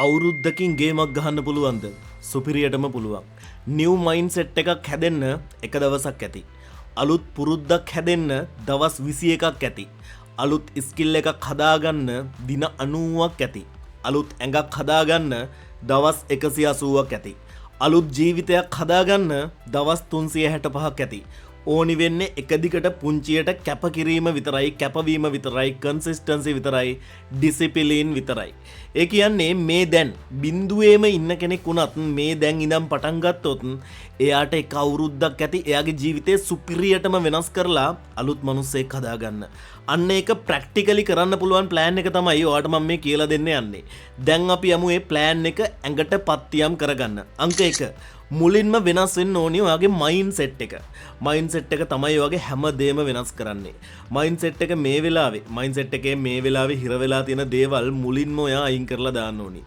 අවුරුද්දකින් ගේමක් ගහන්න පුළුවන්ද? සුපිරියටම පුළුවන්. නිව් මයින්ඩ්සෙට් එකක් හැදෙන්න එක දවසක් ඇති. අලුත් පුරුද්දක් හැදෙන්න දවස් 21ක් ඇති. අලුත් ස්කිල් එකක් හදාගන්න දින 90ක් ඇති. අලුත් ඇඟක් හදාගන්න දවස් 180ක් ඇති. අලුත් ජීවිතයක් හදාගන්න දවස් 365ක් ඇති. ඕනි වෙන්නේ එක දිගට පුංචියට කැපකිරීම විතරයි, කැපවීම විතරයි, කන්සිස්ටන්සි විතරයි, ඩිසිප්ලින් විතරයි. ඒ කියන්නේ මේ දැන් බිඳුවේම ඉන්න කෙනෙක් වුණත් මේ දැන් ඉඳන් පටන් ගත්තොත් එයාට එක අවුරුද්දක් ඇති එයාගේ ජීවිතේ සුපිරියටම වෙනස් කරලා අලුත් මිනිස්සෙක් හදාගන්න. අන්න ඒක ප්‍රැක්ටිකලි කරන්න පුළුවන් ප්ලෑන් එක තමයි ඔයාලට මම මේ කියලා දෙන්න යන්නේ. දැන් අපි යමු මේ ප්ලෑන් එක ඇඟට පත්තියම් කරගන්න. අංක 1 මුලින්ම වෙනස් වෙන්න ඕනේ ඔයාගේ මයින්ඩ්සෙට් එක. මයින්ඩ්සෙට් එක තමයි ඔයාගේ හැමදේම වෙනස් කරන්නේ. මයින්ඩ්සෙට් එක මේ වෙලාවේ මයින්ඩ්සෙට් එකේ මේ වෙලාවේ හිර වෙලා තියෙන දේවල් මුලින්ම ඔයා අයින් කරලා දාන්න ඕනේ.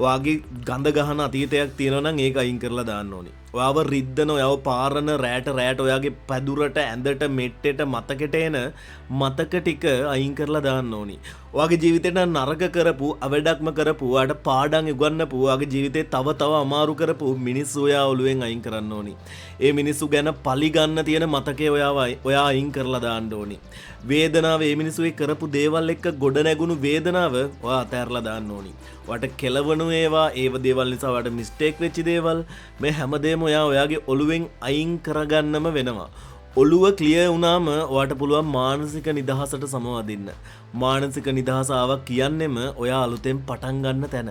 ඔයාගේ ගඳ ගහන අතීතයක් තියෙනවා නම් ඒක අයින් කරලා දාන්න ඕනේ. ඔයාව රිද්දන, ඔයාව පාරන රැට ඔයාගේ පැදුරට, ඇඳට, මෙට්ටෙට, මතකෙට එන මතක ටික අයින් කරලා දාන්න ඕනේ. ඔයාගේ ජීවිතේට නරක කරපු, අවඩක්ම කරපු, ඔයාට පාඩම් ඉගන්නපු, ඔයාගේ ජීවිතේ තව අමාරු කරපු මිනිස්සු ඔයා ඔළුවෙන් අයින් කරන්න ඕනේ. ඒ මිනිස්සු ගැන පලි ගන්න තියෙන මතකේ ඔයා අයින් කරලා දාන්න ඕනේ. වේදනාව, ඒ මිනිස්සු කරපු දේවල් එක්ක ගොඩ නැගුණු වේදනාව ඔයා අතහැරලා දාන්න ඕනේ. ඔයාට කෙලවණු ඒවා, ඒව දේවල් නිසා ඔයාට මිස්ටේක් වෙච්ච දේවල් මේ හැමදේම ඔයාගේ ඔළුවෙන් අයින් කරගන්නම වෙනවා. ඔළුව ක්ලියර් වුණාම ඔයාට පුළුවන් මානසික නිදහසට සමවදින්න. මානසික නිදහස ආවා කියන්නෙම ඔයා අලුතෙන් පටන් ගන්න තැන.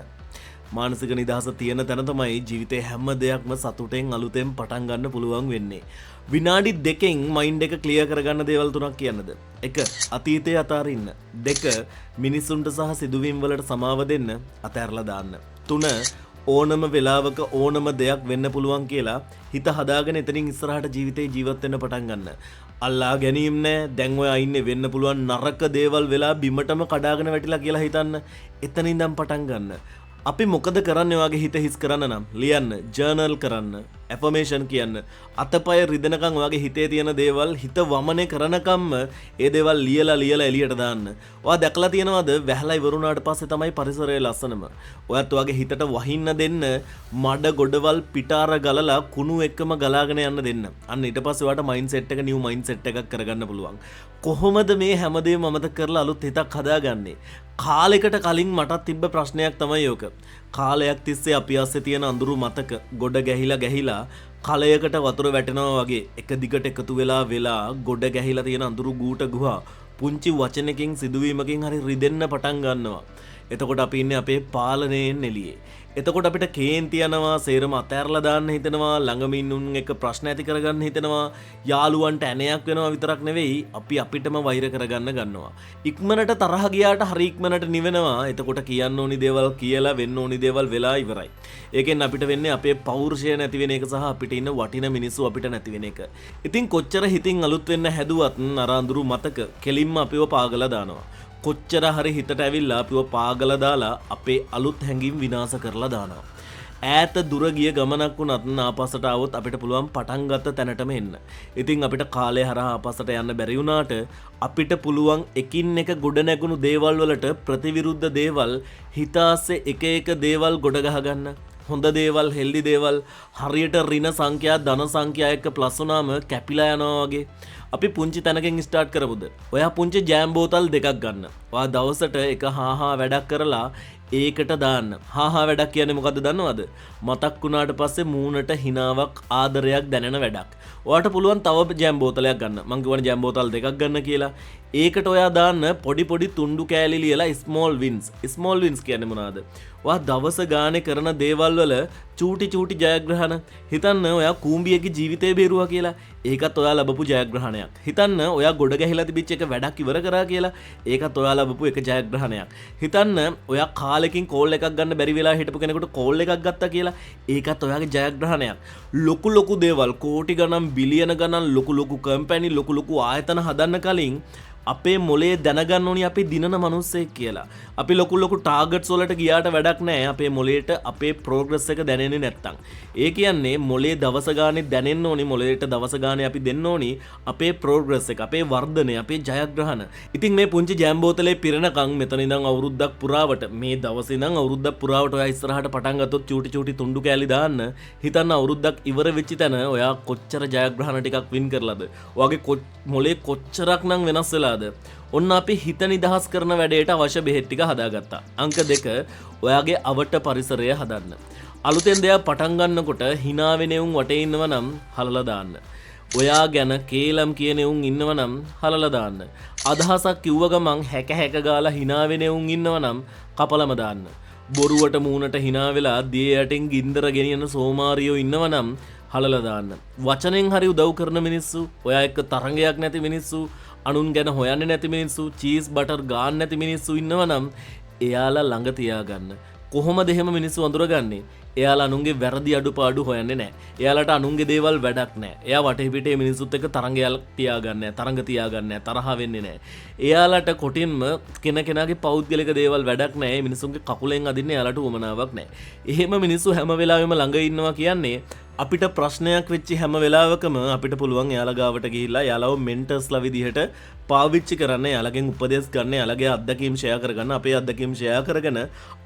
මානසික නිදහස තියෙන තැන තමයි ජීවිතේ හැම දෙයක්ම සතුටෙන් අලුතෙන් පටන් ගන්න පුළුවන් වෙන්නේ. විනාඩි 2කින් මයින්ඩ් එක ක්ලියර් කරගන්න දේවල් තුනක් කියන්නද? 1. අතීතය අතාරින්න. 2. මිනිසුන්ට සහ සිදුවීම් වලට සමාව දෙන්න අතහැරලා දාන්න. 3. ඕනම වෙලාවක ඕනම දෙයක් වෙන්න පුළුවන් කියලා හිත හදාගෙන එතනින් ඉස්සරහට ජීවිතේ ජීවත් වෙන්න පටන් ගන්න. අල්ලා ගැනීම නෑ. දැන් ඔයා ඉන්නේ වෙන්න පුළුවන් නරක දේවල් වෙලා බිමටම කඩාගෙන වැටිලා කියලා හිතන්න. එතන ඉඳන් පටන් ගන්න. අපි මොකද කරන්නේ? ඔයාගේ හිත හිස් කරන්න නම් ලියන්න, ජර්නල් කරන්න, ඇෆර්මේෂන් කියන්න. අතපය රිදෙනකම් ඔයාගේ හිතේ තියෙන දේවල් හිත වමනේ කරනකම්ම ඒ දේවල් ලියලා එළියට දාන්න. ඔයා දැකලා තියෙනවද වැහලා ඉවරුණාට පස්සේ තමයි පරිසරය ලස්සනම. ඔයත් ඔයාගේ හිතට වහින්න දෙන්න මඩ ගොඩවල් පිටාර ගලලා කුණු එක්කම ගලාගෙන යන්න දෙන්න. අන්න ඊට පස්සේ ඔයාට මයින්ඩ්සෙට් එක නිව් මයින්ඩ්සෙට් එකක් කරගන්න පුළුවන්. කොහොමද මේ හැමදේම අමතක කරලා අලුත් හිතක් හදාගන්නේ? කාලයකට කලින් මටත් තිබ්බ ප්‍රශ්නයක් තමයි ඕක. කාලයක් තිස්සේ අපි අස්සේ තියෙන අඳුරු මතක ගොඩ ගැහිලා කලයකට වතුර වැටෙනවා වගේ එක දිගට එකතු වෙලා ගොඩ ගැහිලා තියෙන අඳුරු ගූට ගුහා පුංචි වචනකින් සිදුවීමකින් හරි රිදෙන්න පටන් ගන්නවා. එතකොට අපි ඉන්නේ අපේ පාලනයෙන් එළියේ. එතකොට අපිට කේන්ති යනවා, සේරම අතෑරලා දාන්න හිතෙනවා, ළඟම ඉන්නුන් එක ප්‍රශ්න ඇති කරගන්න හිතෙනවා, යාළුවන්ට ඇණයක් වෙනවා විතරක් නෙවෙයි අපි අපිටම වෛර කරගන්න ගන්නවා. ඉක්මනට තරහ ගියාට හරි ඉක්මනට නිවෙනවා. එතකොට කියන්න ඕනි දේවල් කියලා, වෙන්න ඕනි දේවල් වෙලා ඉවරයි. ඒකෙන් අපිට වෙන්නේ අපේ පෞරුෂය නැති වෙන එක සහ අපිට ඉන්න වටින මිනිස්සු අපිට නැති වෙන එක. ඉතින් කොච්චර හිතින් අලුත් වෙන්න හැදුවත් අර අඳුරු මතක කෙලින්ම අපිව පාගලා දානවා. කොච්චර හරි හිතට ඇවිල්ලා අපිව පාගලා දාලා අපේ අලුත් හැඟීම් විනාශ කරලා දානවා. ඈත දුර ගිය ගමනක් වුණත් ආපස්සට આવොත් අපිට පුළුවන් පටන් ගත්ත තැනටම එන්න. ඉතින් අපිට කාලය හරහා ආපස්සට යන්න බැරි වුණාට අපිට පුළුවන් එකින් එක ගොඩ නැගුණු දේවල් වලට ප්‍රතිවිරුද්ධ දේවල් හිතාස්සේ එක දේවල් ගොඩ ගහගන්න. හොඳ දේවල්, හෙල්දි දේවල් හරියට ඍණ සංඛ්‍යා ධන සංඛ්‍යා එක්ක ප්ලස් වුණාම කැපිලා යනවා වගේ. අපි පුංචි තැනකින් ස්ටාර්ට් කරමුද? ඔයා පුංචි ජෑම් බෝතල් 2ක් ගන්න. ඔයා දවසට එක හාහා වැඩක් කරලා ඒකට දාන්න. හාහා වැඩක් කියන්නේ මොකද්ද දන්නවද? මතක් වුණාට පස්සේ මූණට හිනාවක්, ආදරයක් දැනෙන වැඩක්. ඔයාට පුළුවන් තව ජෑම් බෝතලයක් ගන්න. මං කියවනේ ජෑම් බෝතල් 2ක් ගන්න කියලා. ඒකට ඔයා දාන්න පොඩි තුණ්ඩු කෑලි ලියලා ස්මෝල් වින්ස්. ස්මෝල් වින්ස් කියන්නේ මොනවද? ඔයා දවස ගානේ කරන දේවල් වල චූටි ජයග්‍රහණ. හිතන්න ඔයා කූඹියගේ ජීවිතේ බේරුවා කියලා. ඒකත් ඔයා ලැබපු ජයග්‍රහණයක්. හිතන්න ඔයා ගොඩ ගැහිලා තිබිච්ච එක වැඩක් ඉවර කරා කියලා. ඒකත් ඔයා ලැබපු එක ජයග්‍රහණයක්. හිතන්න ඔයා කාලෙකින් කෝල් එකක් ගන්න බැරි වෙලා හිටපු කෙනෙකුට කෝල් එකක් ගත්තා කියලා. ඒකත් ඔයාගේ ජයග්‍රහණයක්. ලොකු දේවල් කෝටි ගණන්, බිලියන ගණන් ලොකු කම්පැනි, ලොකු ආයතන හදන්න කලින් අපේ මොලේ දැනගන්න ඕනි අපි දිනන මිනිස්සෙක් කියලා. අපි ලොකු ලොකු ටාගට්ස් වලට ගියාට වැඩක් නැහැ අපේ මොලේට අපේ ප්‍රෝග්‍රස් එක දැනෙන්නේ නැත්තම්. ඒ කියන්නේ මොලේ දවස ගානේ දැනෙන්න ඕනි, මොලේට දවස ගානේ අපි දෙන්න ඕනි අපේ ප්‍රෝග්‍රස් එක, අපේ වර්ධනය, අපේ ජයග්‍රහණ. ඉතින් මේ පුංචි ජෑම් බෝතලේ පිරෙනකන් මෙතන ඉඳන් අවුරුද්දක් පුරාවට, මේ දවසේ ඉඳන් අවුරුද්දක් පුරාවට ඔයා ඉස්සරහට පටන් ගත්තොත් චූටි චූටි තුණ්ඩු කෑලි දාන්න. හිතන්න අවුරුද්දක් ඉවර වෙච්ච තැන ඔයා කොච්චර ජයග්‍රහණ ටිකක් වින් කරලාද? ඔයාගේ මොලේ කොච්චරක් නම් වෙනස් වෙලාද? ඔන්න අපි හිත නිදහස් කරන වැඩේට අවශ්‍ය බෙහෙත් ටික හදාගත්තා. අංක 2 ඔයාගේ අවට පරිසරය හදන්න. අලුතෙන් දෙයක් පටන් ගන්නකොට hina වෙන උන් වටේ ඉන්නව නම් හලලා දාන්න. ඔයා ගැන කේලම් කියන උන් ඉන්නව නම් හලලා දාන්න. අදහසක් කිව්ව ගමන් හැක ගාලා hina වෙන උන් ඉන්නව නම් කපලම දාන්න. බොරුවට මූණට hina වෙලා දිය යටින් ගින්දර ගෙනියන සෝමාරියෝ ඉන්නව නම් හලලා දාන්න. වචනෙන් හරි උදව් කරන මිනිස්සු, ඔයා එක්ක තරංගයක් නැති මිනිස්සු, අනුන් ගැන හොයන්නේ නැති මිනිස්සු, චීස් බටර් ගාන්න නැති මිනිස්සු ඉන්නවා නම් එයාලා ළඟ තියාගන්න. කොහොමද එහෙම මිනිස්සු අඳුරගන්නේ? එයාලා අනුන්ගේ වැරදි අඩුපාඩු හොයන්නේ නැහැ. එයාලට අනුන්ගේ දේවල් වැඩක් නැහැ. එයා වටේ පිටේ මිනිස්සුත් එක්ක තරංගයක් තියාගන්නේ නැහැ. තරංග තියාගන්නේ නැහැ. තරහ වෙන්නේ නැහැ. එයාලට කොටින්ම කෙනකෙනාගේ පෞද්ගලික දේවල් වැඩක් නැහැ. මේ මිනිස්සුන්ගේ කකුලෙන් අදින්න එයාලට උවමනාවක් නැහැ. එහෙම මිනිස්සු හැම වෙලාවෙම ළඟ ඉන්නවා කියන්නේ අපිට ප්‍රශ්නයක් වෙච්ච හැම වෙලාවකම අපිට පුළුවන් එයාලා ගාවට ගිහිල්ලා එයාලව මෙන්ටර්ස්ලා විදිහට පාවිච්චි කරන්න, එයාලගෙන් උපදෙස් ගන්න, එයාලගේ අත්දැකීම් ෂෙයා කරගන්න, අපේ අත්දැකීම් ෂෙයා කරගෙන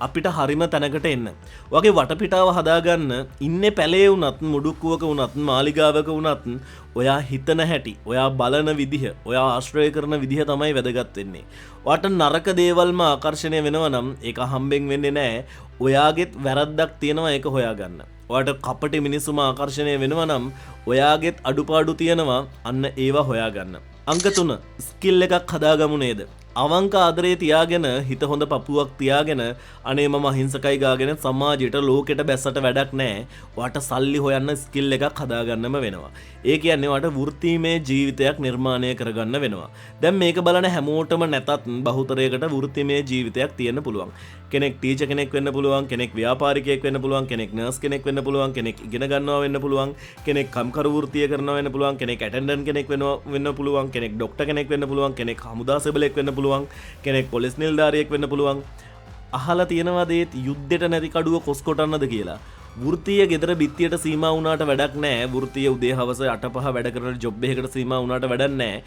අපිට හරිම තැනකට එන්න. වගේ වටපිටාව හදාගන්න. ඉන්නේ පැලේ වුණත්, මුඩුක්කුවක වුණත්, මාලිගාවක වුණත් ඔයා හිතන හැටි, ඔයා බලන විදිහ, ඔයා ආශ්‍රය කරන විදිහ තමයි වැදගත් වෙන්නේ. ඔයාට නරක දේවල්ම ආකර්ෂණය වෙනවා නම් ඒක හම්බෙන් වෙන්නේ නැහැ. ඔයාගෙත් වැරද්දක් තියෙනවා ඒක හොයාගන්න. ඔයාට කපටි මිනිස්සුම ආකර්ෂණය වෙනවා නම් ඔයාගෙත් අඩුපාඩු තියෙනවා, අන්න ඒවා හොයාගන්න. අංක 3 ස්කිල් එකක් හදාගමු නේද? අවංක ආදරේ තියාගෙන, හිත හොඳ පපුවක් තියාගෙන, අනේ මම අහිංසකයි ගාගෙන සමාජයට ලෝකෙට බැස්සට වැඩක් නැහැ. ඔයාට සල්ලි හොයන්න ස්කිල් එකක් හදාගන්නම වෙනවා. ඒ කියන්නේ ඔයාට වෘත්තීමය ජීවිතයක් නිර්මාණය කරගන්න වෙනවා. දැන් මේක බලන හැමෝටම නැතත් බහුතරයකට වෘත්තීමය ජීවිතයක් තියෙන්න පුළුවන්. කෙනෙක් ටීචර් කෙනෙක් වෙන්න පුළුවන්, කෙනෙක් ව්‍යාපාරිකයෙක් වෙන්න පුළුවන්, කෙනෙක් නර්ස් කෙනෙක් වෙන්න පුළුවන්, කෙනෙක් ඉගෙන ගන්නවා වෙන්න පුළුවන්, කෙනෙක් කම්කරු වෘත්තිය කරනවා වෙන්න පුළුවන්, කෙනෙක් ඇටෙන්ඩන්ට් කෙනෙක් වෙන්න පුළුවන්, කෙනෙක් ડોක්ටර් කෙනෙක් වෙන්න පුළුවන්, කෙනෙක් හමුදා සෙබළෙක් වෙන්න පුළුවන්, කෙනෙක් පොලිස් නිලධාරියෙක් වෙන්න පුළුවන්. අහලා තියෙනවද ඒ යුද්ධෙට නැති කඩුව කොස් කොටන්නද කියලා? වෘත්තීය ගෙදර බිත්තියට සීමා වුණාට වැඩක් නැහැ. වෘත්තීය උදේ හවස 8-5 වැඩ කරන ජොබ් එකකට සීමා වුණාට වැඩක් නැහැ.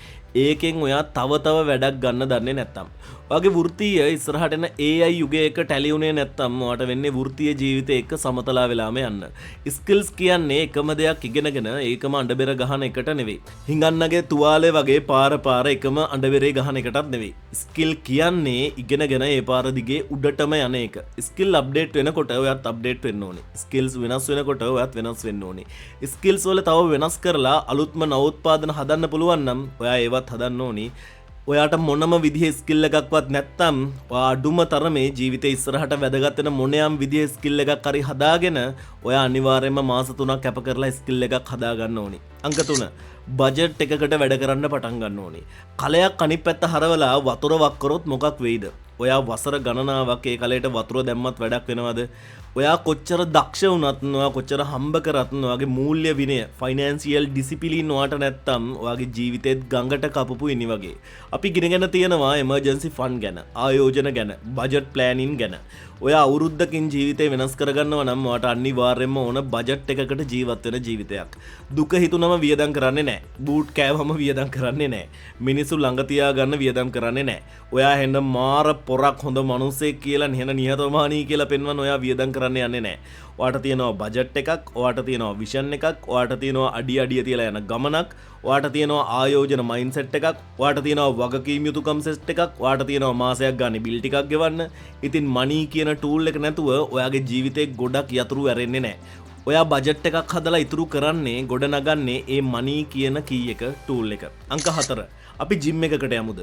ඒකෙන් ඔයා තව වැඩක් ගන්න දන්නේ නැත්තම්. ඔයාගේ වෘත්තීය ඉස්සරහට එන AI යුගයක ටැලි උනේ නැත්තම් ඔයාට වෙන්නේ වෘත්තීය ජීවිතේ එක්ක සමතලා වෙලාම යන්න. ස්කිල්ස් කියන්නේ එකම දෙයක් ඉගෙනගෙන ඒකම අඬබෙර ගහන එකට නෙවෙයි. හිඟන්නගේ තුවාලේ වගේ පාර එකම අඬබෙරේ ගහන එකටත් නෙවෙයි. ස්කිල් කියන්නේ ඉගෙනගෙන ඒ පාර දිගේ උඩටම යන එක. ස්කිල් අප්ඩේට් වෙනකොට ඔයත් අප්ඩේට් වෙන්න ඕනේ. ස්කිල්ස් වෙනස් වෙනකොට ඔයත් වෙනස් වෙන්න ඕනේ. ස්කිල්ස් වල තව වෙනස් කරලා අලුත්ම නවෝත්පාදන හදන්න පුළුවන් නම් ඔයා ඒවත් හදන්න ඕනේ. ඔයාට මොනම විදිහේ ස්කිල් එකක්වත් නැත්තම් ඔයා අඩුම තරමේ ජීවිතේ ඉස්සරහට වැදගත් වෙන මොනියම් විදිහේ ස්කිල් එකක් හරි හදාගෙන ඔයා අනිවාර්යයෙන්ම මාස 3ක් කැප කරලා ස්කිල් එකක් හදා ගන්න ඕනේ. අංක 3 බජට් එකකට වැඩ කරන්න පටන් ගන්න ඕනේ. කලයක් අනිත් පැත්ත හරවලා වතුර වක් කරොත් මොකක් වෙයිද? ඔයා වසර ගණනාවක් ඒ කලයට වතුර දැම්මත් වැඩක් වෙනවද? ඔයා කොච්චර දක්ෂ වුණත්, ඔයා කොච්චර හම්බ කරත්, ඔයාගේ මූල්‍ය විනය, ෆයිනෑන්සියල් ඩිසිප්ලින් ඔයාට නැත්තම් ඔයාගේ ජීවිතේත් ගඟට කපපු ඉනි වගේ. අපි ඉගෙනගෙන තියෙනවා එමර්ජන්සි ෆන්ඩ් ගැන, ආයෝජන ගැන, බජට් ප්ලෑනින් ගැන. ඔයා අවුරුද්දකින් ජීවිතේ වෙනස් කරගන්නවා නම් ඔයාට අනිවාර්යයෙන්ම ඕන බජට් එකකට ජීවත් වෙන ජීවිතයක්. දුක හිතුනම වියදම් කරන්නේ නැහැ. බූට් කෑවම වියදම් කරන්නේ නැහැ. මිනිස්සු ළඟ තියාගන්න වියදම් කරන්නේ නැහැ. ඔයා හෙන්න මාර පොරක් හොඳ මිනිසෙක් කියලා නෙන නිහතමානී කියලා පෙන්වන්න ඔයා වියදම් කරන්න යන්නේ නැහැ. ඔයාට තියෙනවා බජට් එකක්, ඔයාට තියෙනවා විෂන් එකක්, ඔයාට තියෙනවා අඩිය තියලා යන ගමනක්, ඔයාට තියෙනවා ආයෝජන මයින්ඩ්සෙට් එකක්, ඔයාට තියෙනවා වගකීම් යුතුකම් සෙට් එකක්, ඔයාට තියෙනවා මාසයක් ගන්න බිල් ටිකක් ගෙවන්න. ඉතින් මනී කියන ටූල් එක නැතුව ඔයාගේ ජීවිතේ ගොඩක් යතුරු ඇරෙන්නේ නැහැ. ඔයා බජට් එකක් හදලා ඉතුරු කරන්නේ ගොඩ නගන්නේ ඒ මනී කියන කී එක ටූල් එක. අංක 4 අපි ජිම් එකකට යමුද?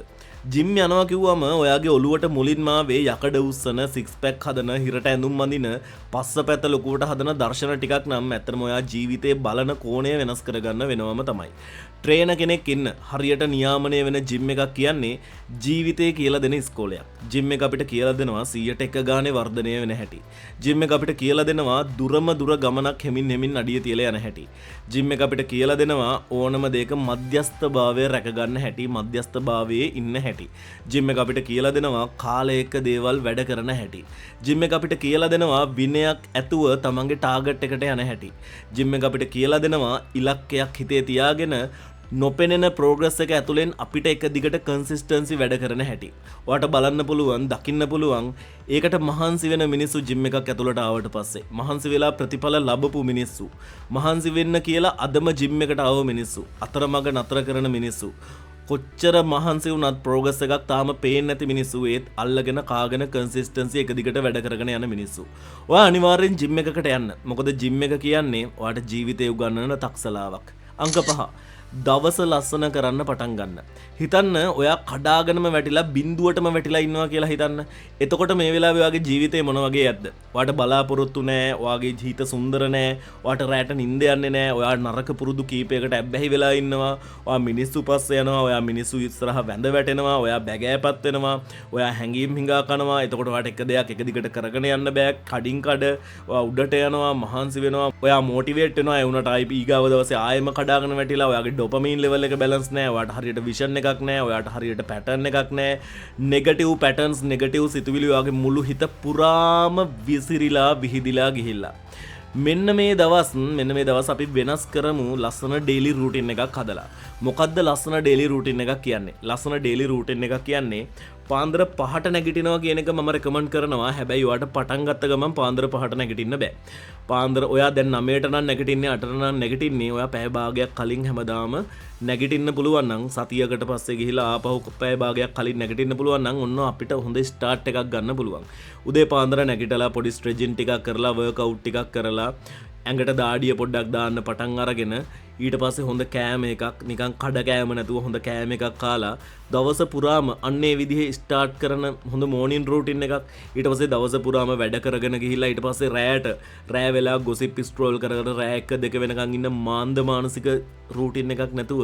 ජිම් යනවා කිව්වම ඔයාගේ ඔළුවට මුලින්ම ආවේ යකඩ උස්සන, සික්ස් පැක් හදන, හිරට ඇඳුම් අඳින, පස්ස පැත ලොකුවට හදන දර්ශන ටිකක් නම් ඇත්තටම ඔයා ජීවිතේ බලන කෝණය වෙනස් කරගන්න වෙනවම තමයි. ට්‍රේන කෙනෙක් ඉන්න හරියට නියාමනය වෙන ජිම් එකක් කියන්නේ ජීවිතය කියලා දෙන ඉස්කෝලයක්. ජිම් එක අපිට කියලා දෙනවා 100% ගානේ වර්ධනය වෙන හැටි. ජිම් එක අපිට කියලා දෙනවා දුරම දුර ගමනක් හෙමින් හෙමින් අඩිය තියලා යන හැටි. ජිම් එක අපිට කියලා දෙනවා ඕනම දෙයක මධ්‍යස්ථභාවය රැක ගන්න හැටි, මධ්‍යස්ථභාවයේ ඉන්න හැටි. ජිම් එක අපිට කියලා දෙනවා කාලයක දේවල් වැඩ කරන හැටි. ජිම් එක අපිට කියලා දෙනවා විනයක් ඇතුව තමන්ගේ ටාගට් එකට යන හැටි. ජිම් එක අපිට කියලා දෙනවා ඉලක්කයක් හිතේ තියාගෙන නොපෙනෙන ප්‍රෝග්‍රස් එක ඇතුළෙන් අපිට එක දිගට කන්සිස්ටන්සි වැඩ කරන හැටි. ඔයාට බලන්න පුළුවන්, දකින්න පුළුවන් ඒකට මහන්සි වෙන මිනිස්සු ජිම් එකක් ඇතුළට ආවට පස්සේ. මහන්සි වෙලා ප්‍රතිඵල ලැබපු මිනිස්සු. මහන්සි වෙන්න කියලා අදම ජිම් එකට ආව මිනිස්සු. අතරමඟ නතර කරන මිනිස්සු. කොච්චර මහන්සි වුණත් ප්‍රෝග්‍රස් එකක් තාම පේන්නේ නැති මිනිස්සු ඒත් අල්ලගෙන කාගෙන කන්සිස්ටන්සි එක දිගට වැඩ කරගෙන යන මිනිස්සු. ඔයා අනිවාර්යෙන් ජිම් එකකට යන්න. මොකද ජිම් එක කියන්නේ ඔයාට ජීවිතේ උගන්වන තක්සලාවක්. අංක 5. දවස ලස්සන කරන්න පටන් ගන්න. හිතන්න ඔයා කඩාගෙනම වැටිලා බිඳුවටම වැටිලා ඉන්නවා කියලා හිතන්න. එතකොට මේ වෙලාවේ ඔයාගේ ජීවිතේ මොන වගේ යද්ද? ඔයාට බලාපොරොත්තු නැහැ, ඔයාගේ ජීවිත සුන්දර නැහැ, ඔයාට රැට නිින්ද යන්නේ නැහැ, ඔයා නරක පුරුදු කීපයකට ඇබ්බැහි වෙලා ඉන්නවා, ඔයා මිනිස්සු පස්සේ යනවා, ඔයා මිනිස්සු ඉස්සරහ වැඳ වැටෙනවා, ඔයා බැගෑපත් වෙනවා, ඔයා හැංගීම් හිඟා කනවා. එතකොට ඔයාට එක දෙයක් එක දිගට කරගෙන යන්න බෑ. කඩින් කඩ ඔයා උඩට යනවා, මහන්සි වෙනවා, ඔයා මොටිවේට් වෙනවා. ඒ වුණාට ආයි ඊගාව දවසේ ආයෙම කඩාගෙන වැටිලා ඔයාගේ ඩොපමීන් ලෙවල් එක බැලන්ස් නැහැ. ඔයාට හරියට විෂන් එකක් නැහැ. ඔයාට හරියට පැටර්න් එකක් නැහැ. නෙගටිව් පැටර්න්ස්, නෙගටිව් සිතුවිලි ඔයාගේ මුළු හිත පුරාම විසිරිලා විහිදිලා ගිහිල්ලා. මෙන්න මේ දවස් අපි වෙනස් කරමු ලස්සන ඩේලි රූටින් එකක් හදලා. මොකද්ද ලස්සන ඩේලි රූටින් එකක් කියන්නේ? ලස්සන ඩේලි රූටින් එකක් කියන්නේ පාන්දර 5ට නැගිටිනවා කියන එක මම රෙකමන්ඩ් කරනවා. හැබැයි ඔයාට පටන් ගත්ත ගමන් පාන්දර 5ට නැගිටින්න බෑ. පාන්දර ඔයා දැන් 9ට නම් නැගිටින්නේ, 8ට නම් නැගිටින්නේ. ඔයා පැය භාගයක් කලින් හැමදාම නැගිටින්න පුළුවන් නම් සතියකට පස්සේ ගිහිලා ආපහු පැය භාගයක් කලින් නැගිටින්න පුළුවන් නම් ඔන්න අපිට හොඳ ස්ටාර්ට් එකක් ගන්න පුළුවන්. උදේ පාන්දර නැගිටලා පොඩි ස්ට්‍රෙචින් ටිකක් කරලා, වර්ක්අවුට් ටිකක් කරලා, ඇඟට දාඩිය පොඩ්ඩක් දාන්න පටන් අරගෙන ඊට පස්සේ හොඳ කෑම එකක්, නිකන් කඩ කෑම නැතුව හොඳ කෑම එකක් කාලා දවස පුරාම අන්නේ විදිහේ ස්ටාර්ට් කරන හොඳ මෝර්නින් රූටින් එකක්. ඊට පස්සේ දවස පුරාම වැඩ කරගෙන ගිහිල්ලා ඊට පස්සේ රෑ වෙලා ගොසිප් ස්ක්‍රෝල් කරගෙන රෑ 1-2 වෙනකන් ඉන්න මාන්ද මානසික රූටින් එකක් නැතුව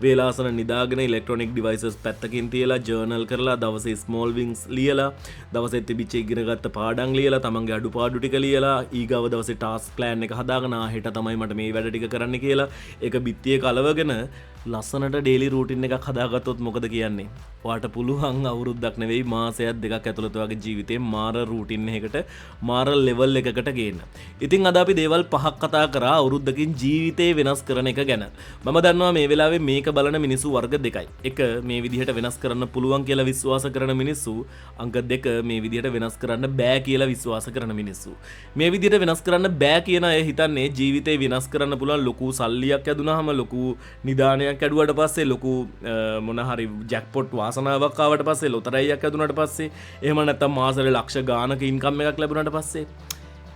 වේලාසන නිදාගෙන ඉලෙක්ට්‍රොනික ඩිවයිසස් පැත්තකින් තියලා ජර්නල් කරලා දවසේ ස්මෝල් වින්ස් ලියලා දවසේ තිබිච්ච ඉගෙනගත්ත පාඩම් ලියලා තමන්ගේ අඩුපාඩු ටික ලියලා ඊගාව දවසේ ටාස්ක් ප්ලෑන් එක හදාගෙන හෙට තමයි මට මේ වැඩ ටික කරන්න කියලා ඒක බිත්තියේ කලවගෙන ලස්සනට ඩේලි රූටින් එකක් හදාගත්තොත් මොකද කියන්නේ? ඔයාට පුළුවන් අවුරුද්දක් නෙවෙයි මාසයක් දෙකක් ඇතුළත වගේ ජීවිතේ මාර රූටින් එකකට, මාර ලෙවල් එකකට ගේන්න. ඉතින් අද අපි දේවල් 5ක් කතා කරා අවුරුද්දකින් ජීවිතේ වෙනස් කරන එක ගැන. මම දන්නවා මේ වෙලාවේ මේක බලන මිනිස්සු වර්ග දෙකයි. එක මේ විදිහට වෙනස් කරන්න පුළුවන් කියලා විශ්වාස කරන මිනිස්සු, අංක 2 මේ විදිහට වෙනස් කරන්න බෑ කියලා විශ්වාස කරන මිනිස්සු. මේ විදිහට වෙනස් කරන්න බෑ කියන අය හිතන්නේ ජීවිතේ වෙනස් කරන්න පුළුවන් ලොකු සල්ලියක් ඇදුනහම, ලොකු නිදානයක් ඇදුවට පස්සේ, ලොකු මොන හරි ජැක්පොට් වාසනාවක් ආවට පස්සේ, ලොතරැයියක් ඇදුනට පස්සේ, එහෙම නැත්නම් මාසෙට ලක්ෂ ගානක ඉන්කම් එකක් ලැබුණාට පස්සේ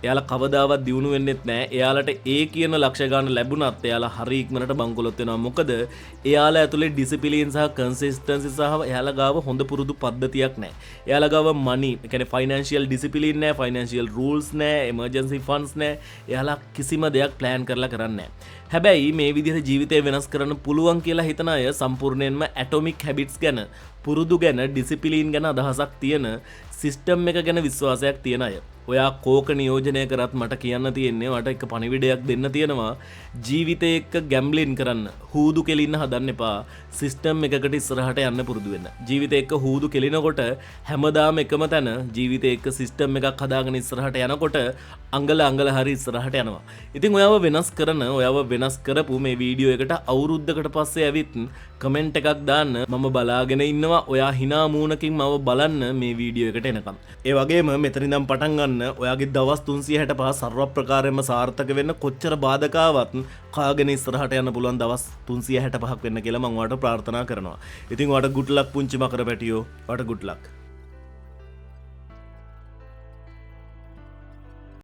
එයාලා කවදාවත් දියුණු වෙන්නෙත් නැහැ. එයාලට ඒ කියන ලක්ෂ ගාන ලැබුණත් එයාලා හරි ඉක්මනට බංකොලොත් වෙනවා. මොකද එයාලා ඇතුලේ ඩිසිප්ලින් සහ කන්සිස්ටන්සි සහ එයාලා ගාව හොඳ පුරුදු පද්ධතියක් නැහැ. එයාලා ගාව මනි, ඒ කියන්නේ ෆයිනෑන්ෂියල් ඩිසිප්ලින් නැහැ, ෆයිනෑන්ෂියල් රූල්ස් නැහැ, එමර්ජන්සි ෆන්ඩ්ස් නැහැ. එයාලා කිසිම දෙයක් ප්ලෑන් කරලා කරන්නේ නැහැ. හැබැයි මේ විදිහට ජීවිතය වෙනස් කරන්න පුළුවන් කියලා හිතන අය සම්පූර්ණයෙන්ම ඇටොමික් හැබිට්ස් ගැන, පුරුදු ගැන, ඩිසිප්ලින් ගැන අදහසක් තියෙන, සිස්ටම් එක ගැන විශ්වාසයක් තියෙන අය. ඔයා කෝක නියෝජනය කරත් මට කියන්න තියෙන්නේ, මට එක පණිවිඩයක් දෙන්න තියෙනවා. ජීවිතේ එක්ක ගැම්බ්ලින් කරන්න, හූදු කෙලින්න හදන්න එපා. සිස්ටම් එකකට ඉස්සරහට යන්න පුරුදු වෙන්න. ජීවිතේ එක්ක හූදු කෙලිනකොට හැමදාම එකම තැන, ජීවිතේ එක්ක සිස්ටම් එකක් හදාගෙන ඉස්සරහට යනකොට අංගල හරි ඉස්සරහට යනවා. ඉතින් ඔයාව වෙනස් කරන, ඔයාව වෙනස් කරපු මේ වීඩියෝ එකට අවුරුද්දකට පස්සේ ඇවිත් කමෙන්ට් එකක් දාන්න. මම බලාගෙන ඉන්නවා. ඔයා hina මූණකින් මම බලන්න මේ වීඩියෝ එකට එනකම්. ඒ වගේම මෙතන ඉඳන් පටන් ගන්න ඔයාගේ දවස් 365 සර්ව ප්‍රකාරයෙන්ම සාර්ථක වෙන්න කොච්චර බාධකාවත් කාගෙන ඉස්සරහට යන්න පුළුවන් දවස් 365ක් වෙන්න කියලා මම ඔයාලට ප්‍රාර්ථනා කරනවා. ඉතින් ඔයාලට good luck පුංචි මකර පැටියෝ. ඔයාලට good luck.